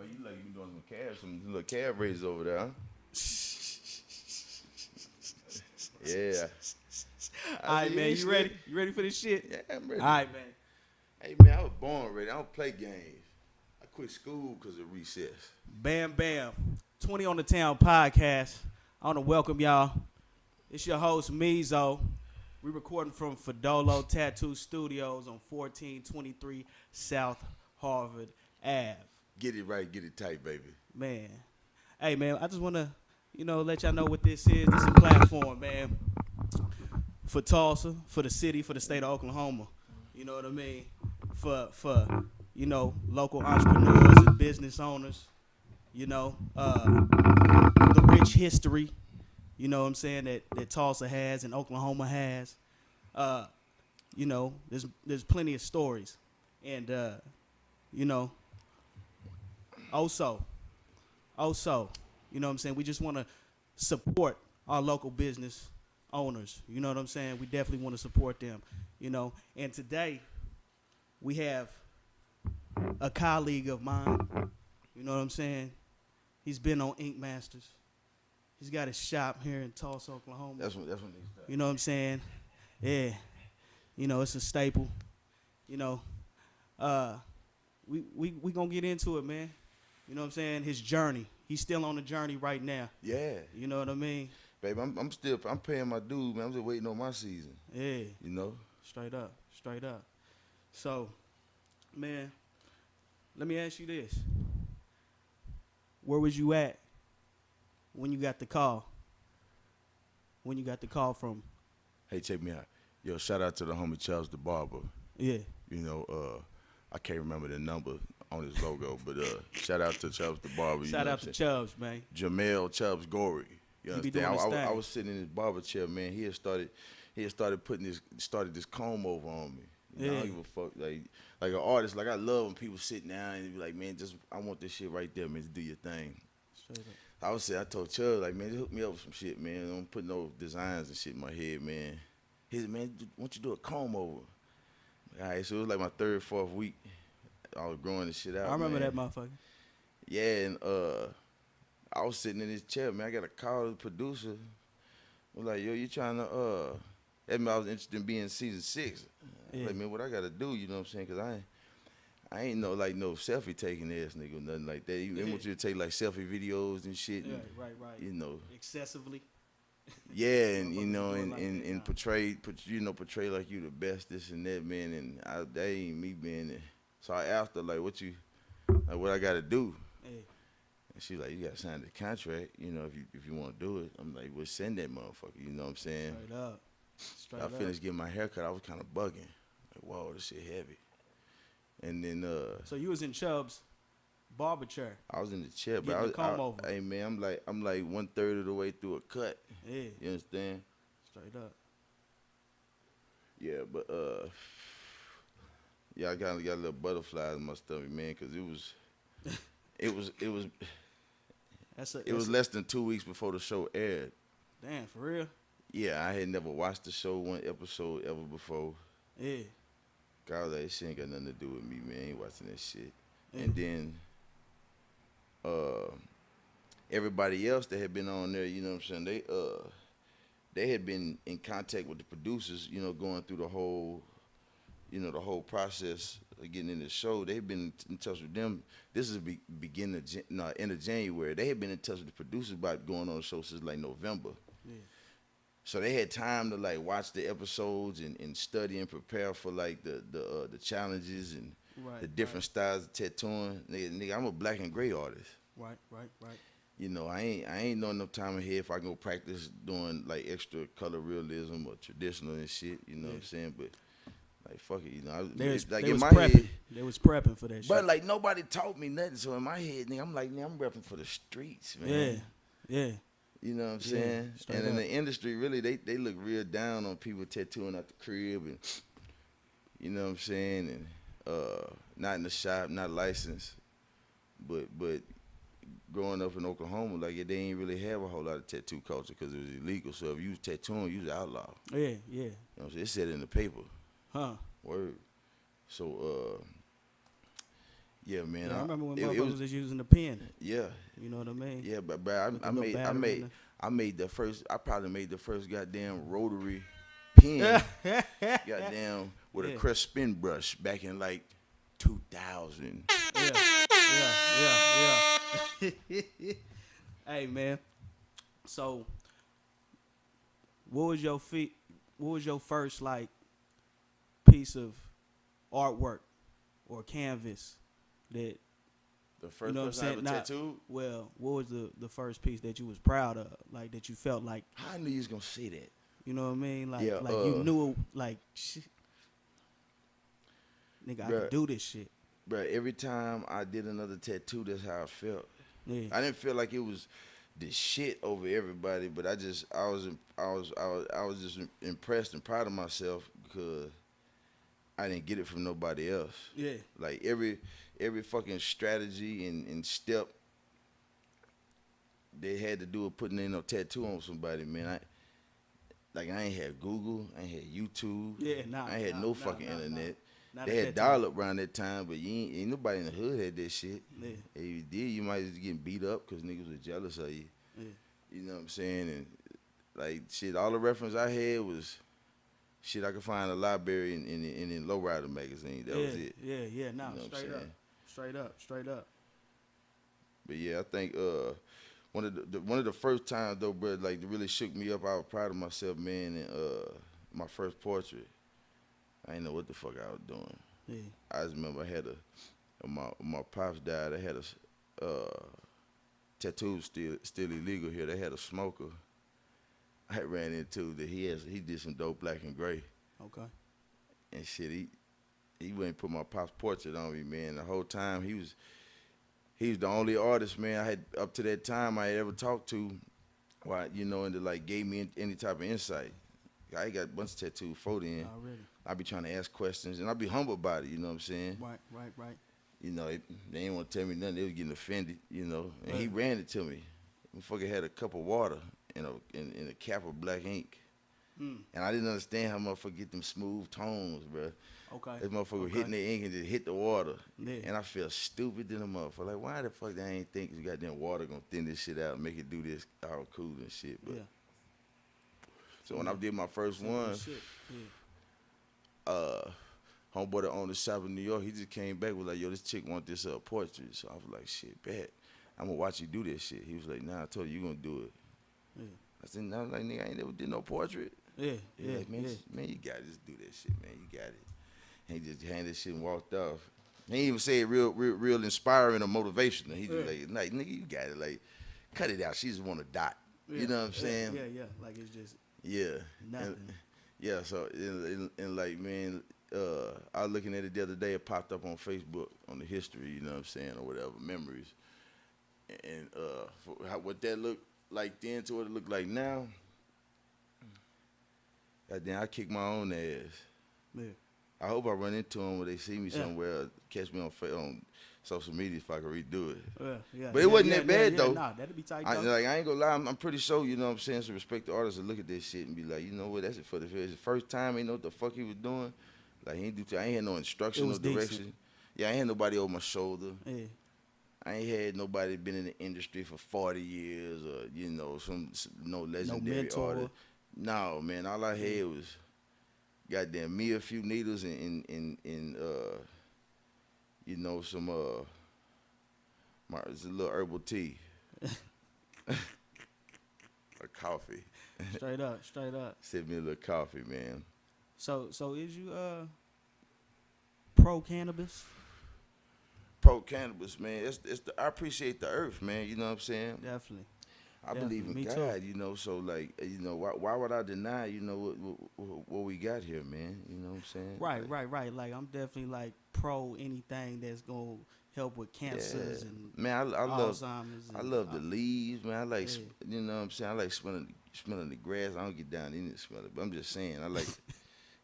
But you like you doing some little calf raises over there, huh? Yeah. All right, man. You ready? You ready for this shit? Yeah, I'm ready. All right, man. Hey, man, I was born ready. I don't play games. I quit school because of recess. Bam, bam. 20 on the Town podcast. I want to welcome y'all. It's your host, Meezo. We recording from Fedolo Tattoo Studios on 1423 South Harvard Ave. Get it right, get it tight, baby. Man. Hey, man, I just want to, let y'all know what this is. This is a platform, man, for Tulsa, for the city, for the state of Oklahoma. You know what I mean? For local entrepreneurs and business owners. The rich history, you know what I'm saying, that Tulsa has and Oklahoma has. There's plenty of stories. And, also, you know what I'm saying, we just want to support our local business owners. You know what I'm saying? We definitely want to support them, And today, we have a colleague of mine, you know what I'm saying? He's been on Ink Masters. He's got his shop here in Tulsa, Oklahoma. That's when they start. You know what I'm saying? Yeah. It's a staple. We gonna get into it, man. You know what I'm saying? His journey. He's still on the journey right now. Yeah. You know what I mean? Baby, I'm paying my dues, man. I'm just waiting on my season. Yeah. Straight up. So, man, let me ask you this. Where was you at when you got the call? When you got the call from? Hey, check me out. Yo, shout out to the homie Chubbs the barber. Yeah. I can't remember the number on his logo, but shout out to Chubbs the barber. Shout out to Chubbs, man. Jamel Chubbs Gory. You understand? I was sitting in his barber chair, man. He had started started this comb over on me. I don't give a fuck. Like an artist, like I love when people sit down and be like, man, I want this shit right there, man. Just do your thing. Straight up. I told Chubb, like, man, just hook me up with some shit, man. Don't put no designs and shit in my head, man. He said, man, why don't you do a comb over? All right, so it was like my third, fourth week. I was growing this shit out. I remember that motherfucker. Yeah, and I was sitting in this chair, man. I got a call to the producer. I was like, yo, you trying to, that meant I was interested in being season 6. Yeah. Like, man, what I got to do, you know what I'm saying? Because I ain't no selfie taking ass nigga or nothing like that. They want you to take, like, selfie videos and shit. Yeah, and, right. Excessively. Yeah, and, and portray like you the best, this and that, man. And that ain't me being there. So I asked her, like, what I got to do? Yeah. And she like, you got to sign the contract, if you want to do it. I'm like, well, send that motherfucker, you know what I'm saying? Straight up. I finished getting my hair cut. I was kind of bugging. Like, whoa, this shit heavy. And then so you was in Chubb's barber chair. I was in the chair, but hey man, I'm like 1/3 of the way through a cut. Yeah. You understand? Straight up. Yeah, but yeah, I got a little butterflies in my stomach, man, because it was less than 2 weeks before the show aired. Damn, for real? Yeah, I had never watched the show one episode ever before. Yeah. God, I was like, this shit ain't got nothing to do with me, man. I ain't watching that shit. Yeah. And then everybody else that had been on there, you know what I'm saying, they had been in contact with the producers, going through the whole process of getting in the show. They've been in touch with them. This is end of January. They had been in touch with the producers about going on the show since like November. Yeah. So they had time to like watch the episodes and study and prepare for like the challenges and the different styles of tattooing. Nigga, I'm a black and gray artist. Right. I ain't know enough time ahead if I can go practice doing like extra color realism or traditional and shit. You know what I'm saying? But like fuck it, They was prepping for that shit. But like nobody taught me nothing. So in my head, nigga, I'm like, I'm repping for the streets, man. Yeah. You know what I'm saying? And in the industry, really, they look real down on people tattooing at the crib, and you know what I'm saying, and not in the shop, not licensed, but growing up in Oklahoma, like they ain't really have a whole lot of tattoo culture because it was illegal. So if you was tattooing, you was an outlaw. Yeah. You know what I'm saying? It said in the paper. Huh. Word. So Yeah, man. Yeah, I remember when motherfuckers was using the pen. Yeah. You know what I mean? Yeah, but I made the first. I probably made the first goddamn rotary pen. Goddamn with a Crest spin brush back in like 2000. Yeah. Hey man, so what was your first like piece of artwork or canvas that the first person I ever tattooed? Well, what was the first piece that you was proud of, like that you felt like? I knew you was gonna say that. You know what I mean? Like you knew like shit, nigga, I could do this shit. Bro, every time I did another tattoo, that's how I felt. Yeah. I didn't feel like it was the shit over everybody, but I was just impressed and proud of myself because I didn't get it from nobody else. Yeah. Like every fucking strategy and step they had to do with putting in a tattoo on somebody, man. I ain't had Google, I ain't had YouTube. Yeah, I ain't had no fucking internet. They had dial-up around that time, but ain't nobody in the hood had that shit. Yeah. If you did, you might just getting beat up because niggas was jealous of you. Yeah. You know what I'm saying? And like shit, all the reference I had was shit I could find in the library and in Lowrider magazine. That was it. Yeah. No, you know straight up. But yeah, I think one of the first times though, bro, like that really shook me up. I was proud of myself, man. And my first portrait. I didn't know what the fuck I was doing. Yeah. I just remember I had my pops died. I had a tattoo still illegal here. They had a smoker. I ran into that he did some dope black and gray. Okay. And shit, he wouldn't put my pop's portrait on me, man. The whole time he was the only artist, man, I had up to that time I had ever talked to, and that like gave me any type of insight. I got a bunch of tattoos before then. Already. I be trying to ask questions, and I be humble about it, you know what I'm saying? Right. You know, they didn't want to tell me nothing. They was getting offended, you know. And he ran it to me. Motherfucker had a cup of water in a cap of black ink. And I didn't understand how motherfucker get them smooth tones, bro. Okay. This motherfucker hitting the ink and just hit the water. Yeah. And I feel stupid than a motherfucker. Like, why the fuck they ain't think this goddamn water gonna thin this shit out and make it do this all cool and shit, but. Yeah. So when I did my first one, homeboy that owned the shop in New York, he just came back with like, yo, this chick want this portrait. So I was like, shit, bet. I'm gonna watch you do this shit. He was like, nah, I told you gonna do it. Yeah. I said, nah, like, nigga, I ain't never did no portrait. Yeah. Like, man, you gotta just do that shit, man. You got it. And he just handed shit and walked off. He didn't even say it real inspiring or motivational. He just like, nigga, you got it. Like, cut it out. She just want a dot. Yeah. You know what I'm saying? Yeah. Like it's just. Yeah. Nothing. So and like, man, I was looking at it the other day. It popped up on Facebook on the history, you know what I'm saying, or whatever, memories. And what that looked like then to what it looked like now, goddamn, I kick my own ass. Yeah. I hope I run into them when they see me somewhere, catch me on social media if I can redo it. Yeah. But it wasn't that bad though. Nah, that'd be tight. I ain't gonna lie, I'm pretty sure, you know what I'm saying, so respect the artists and look at this shit and be like, you know what, that's it for the first time, he know what the fuck he was doing. Like I ain't had no instruction, no direction. Decent. Yeah, I ain't had nobody over my shoulder. Yeah. I ain't had nobody been in the industry for 40 years or, you know, no legendary artist. No, man, all I had was goddamn me, a few needles and you know, some it's a little herbal tea. A coffee. Straight up. Sip me a little coffee, man. So is you pro cannabis? Pro cannabis, man. I appreciate the earth, man. You know what I'm saying? Definitely. I believe in God, you know. So like, you know, why would I deny, you know, what we got here, man? You know what I'm saying? Right. Like I'm definitely like pro anything that's gonna help with cancers and man. Alzheimer's. I love the leaves, man. I like, you know what I'm saying? I like smelling the grass. I don't get down in it, smell it, but I'm just saying, I like.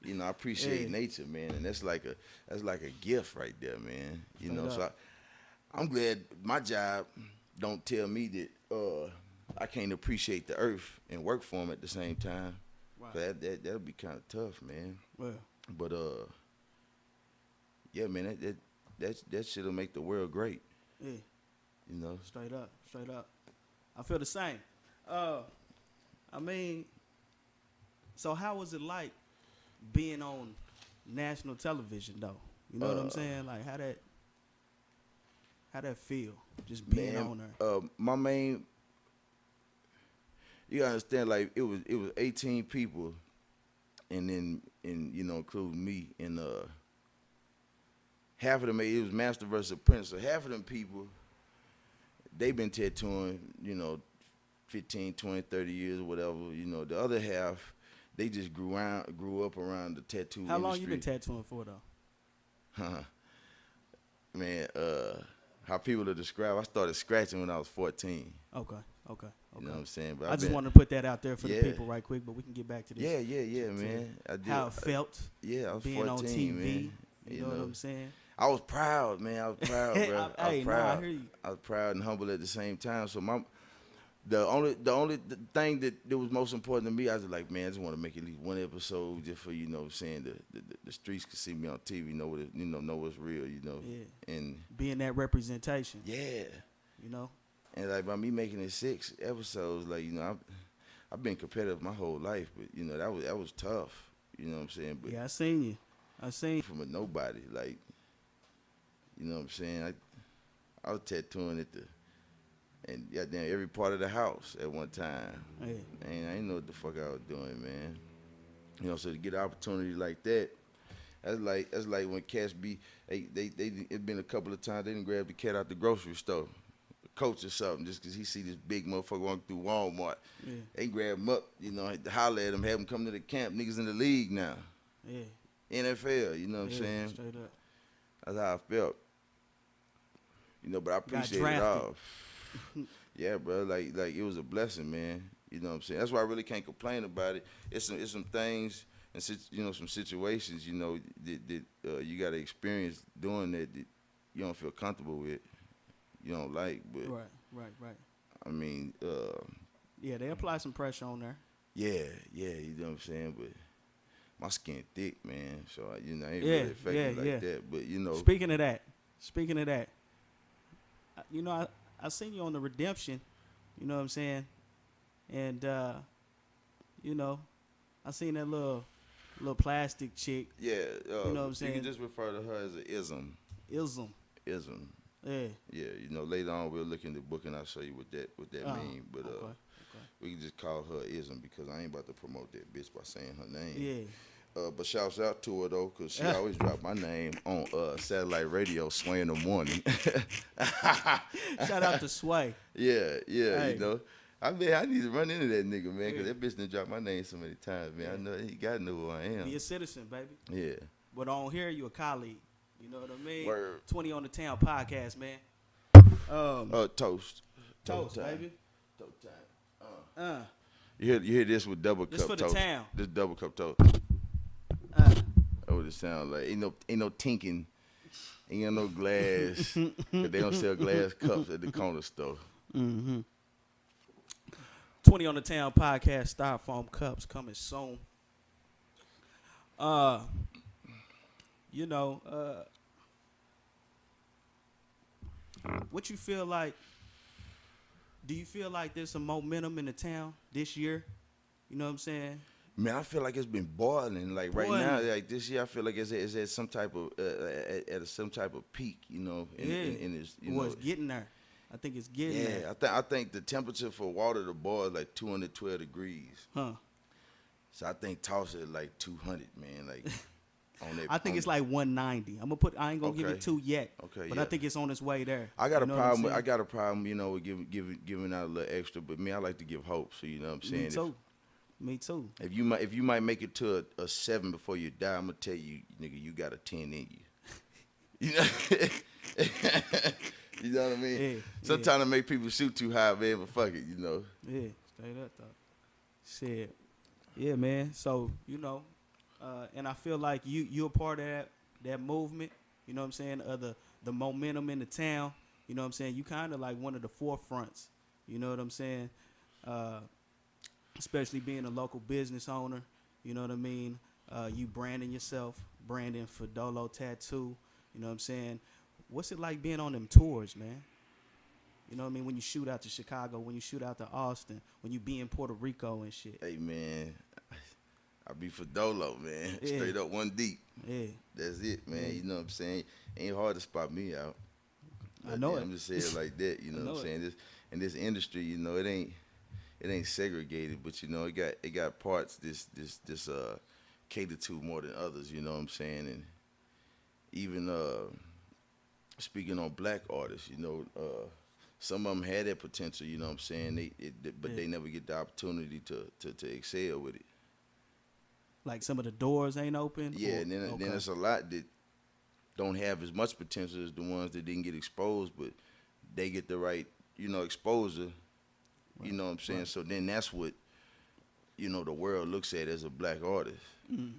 You know, I appreciate nature, man, and that's like a gift right there, man. You know, so I'm glad my job don't tell me that I can't appreciate the earth and work for them at the same time. Right. So that'll be kind of tough, man. Well, but yeah, man, that shit'll make the world great. Yeah. You know? Straight up. I feel the same. I mean, so how was it like being on national television though? You know what I'm saying? Like how that feel? Just being on there. My main, you gotta understand, like it was 18 people, and then including me, and half of them, it was Master versus Apprentice. So half of them people, they been tattooing, 15, 20, 30 years or whatever. The other half, they just grew up around the tattoo industry. How long you been tattooing for though? Man, how people to describe, I started scratching when I was 14. Okay. You know what I'm saying? But I just wanted to put that out there for the people right quick, but we can get back to this. Yeah, man. I did. How it felt. I was being 14, on TV. Man. You know what I'm saying? I was proud, man. I was proud, bro. I was proud. I hear you. I was proud and humble at the same time. So the only thing that was most important to me, I was like, man, I just want to make at least one episode just for saying the streets can see me on TV, know what's real, Yeah. And being that representation. Yeah. And like by me making it 6 episodes, like I've been competitive my whole life, but that was tough. You know what I'm saying? But yeah, I seen you. From a nobody, like, you know what I'm saying? I was tattooing and goddamn every part of the house at one time. Hey. Man, I didn't know what the fuck I was doing, man. So to get an opportunity like that, that's like when cats be it been a couple of times they didn't grab the cat out the grocery store, the coach or something, just because he see this big motherfucker walking through Walmart. Yeah. They grab him up, holler at him, have him come to the camp. Niggas in the league now. Yeah. NFL, you know what I'm saying? Straight up. That's how I felt. But I appreciate it all. Yeah, bro. Like it was a blessing, man. You know what I'm saying? That's why I really can't complain about it. It's some things and some situations, that you got to experience doing that you don't feel comfortable with, you don't like. But right. I mean, yeah, they apply some pressure on there. Yeah, you know what I'm saying. But my skin thick, man. So I ain't really affected like that. But Speaking of that, I seen you on the Redemption. You know what I'm saying? And I seen that little plastic chick. Yeah, you know what I'm saying? You can just refer to her as an ism. Ism. Yeah. Yeah, later on we'll look in the book and I'll show you what that mean. But okay. We can just call her ism because I ain't about to promote that bitch by saying her name. Yeah. But shouts out to her though, cause she always drop my name on satellite radio, Sway in the morning. Shout out to Sway. Yeah, hey. I need to run into that nigga, man, cause that bitch done dropped my name so many times, man. I know he gotta know who I am. Be a citizen, baby. Yeah. But on here, you a colleague. You know what I mean? Word. 20 on the Town podcast, man. Toast, baby. Toast time. You hear this with double cup toast. This for the town. This double cup toast. That's what it sounds like. Ain't no tinking. Ain't got no glass. Cause they don't sell glass cups at the corner store. 20 on the Town podcast, styrofoam cups coming soon. What you feel like? Do you feel like there's some momentum in the town this year? You know what I'm saying? Man, I feel like it's been boiling. Like right now, like this year, I feel like it's at some type of some type of peak. In its, it's getting there. I think it's getting there. I think the temperature for water to boil is like 212 degrees. Huh. So I think Tulsa is like 200, man. Like on that. I think it's like 190. I ain't gonna give it 2 yet. Okay. But I think it's on its way there. I got a problem. With giving out a little extra. But me, I like to give hope. So you know what I'm saying. Me too. If you might make it to a 7 before you die, I'm gonna tell you, nigga, you got a 10 in you. You know. You know what I mean? Yeah, Sometimes it make people shoot too high, man, but fuck it, Yeah, straight up, though. Shit. Yeah, man. So, and I feel like you're a part of that movement, you know what I'm saying, of the momentum in the town, you know what I'm saying? You kind of like one of the forefronts, you know what I'm saying? Especially being a local business owner, you know what I mean? You branding yourself, branding for Dolo Tattoo, you know what I'm saying? what's it like being on them tours, man? You know what I mean? When you shoot out to Chicago, when you shoot out to Austin, when you be in Puerto Rico and shit. Hey, man, I be for Dolo, man. Yeah. Straight up one deep. Yeah. That's it, man. Yeah. You know what I'm saying? Ain't hard to spot me out. I know it. I'm just saying like that, you know what I'm saying? In this industry, you know, it ain't segregated, but you know, it got parts this catered to more than others, you know what I'm saying? And even speaking on black artists, you know, some of them had that potential, you know what I'm saying? But they never get the opportunity to excel with it. Like some of the doors ain't open? Yeah, and then there's a lot that don't have as much potential as the ones that didn't get exposed, but they get the right, you know, exposure, you know what I'm saying? Right. So then that's what, you know, the world looks at as a black artist. Mm.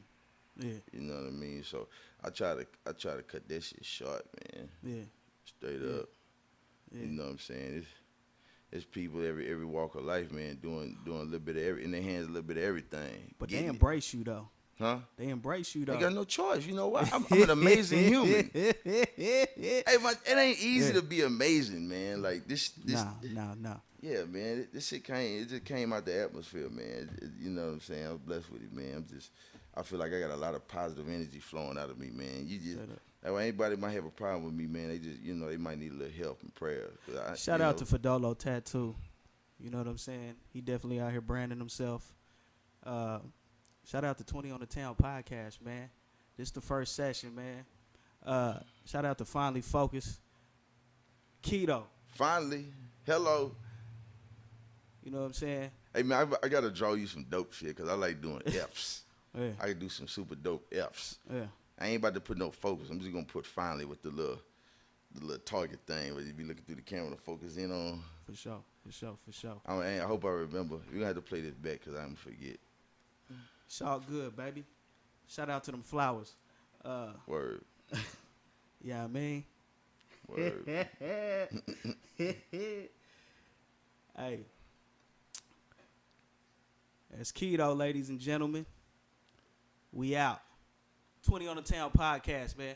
Yeah. You know what I mean? So I try to cut that shit short, man. Yeah. Straight up. Yeah. You know what I'm saying? It's people every walk of life, man, doing a little bit of in their hands a little bit of everything. But they embrace you though. Huh? They embrace you though. They got no choice. You know what? I'm an amazing human. Hey, it ain't easy to be amazing, man. Like this. No. Yeah, man. This shit just came out the atmosphere, man. You know what I'm saying? I'm blessed with it, man. I feel like I got a lot of positive energy flowing out of me, man. That way anybody might have a problem with me, man. They just, you know, they might need a little help and prayer. Shout out to Fidolo Tattoo. You know what I'm saying? He definitely out here branding himself. Shout out to 20 on the Town podcast, man. This is the first session, man. Shout out to Finally Focus. Kito. Finally. Hello. You know what I'm saying? Hey, man, I got to draw you some dope shit because I like doing Fs. Yeah. I can do some super dope Fs. Yeah. I ain't about to put no focus. I'm just going to put finally with the little target thing where you be looking through the camera to focus in on. For sure. I hope I remember. We're going to have to play this back because I'm going to forget. It's all good, baby. Shout out to them flowers. Word. Yeah, I mean. Word. Hey. That's Kito, ladies and gentlemen. We out. 20 on the Town podcast, man.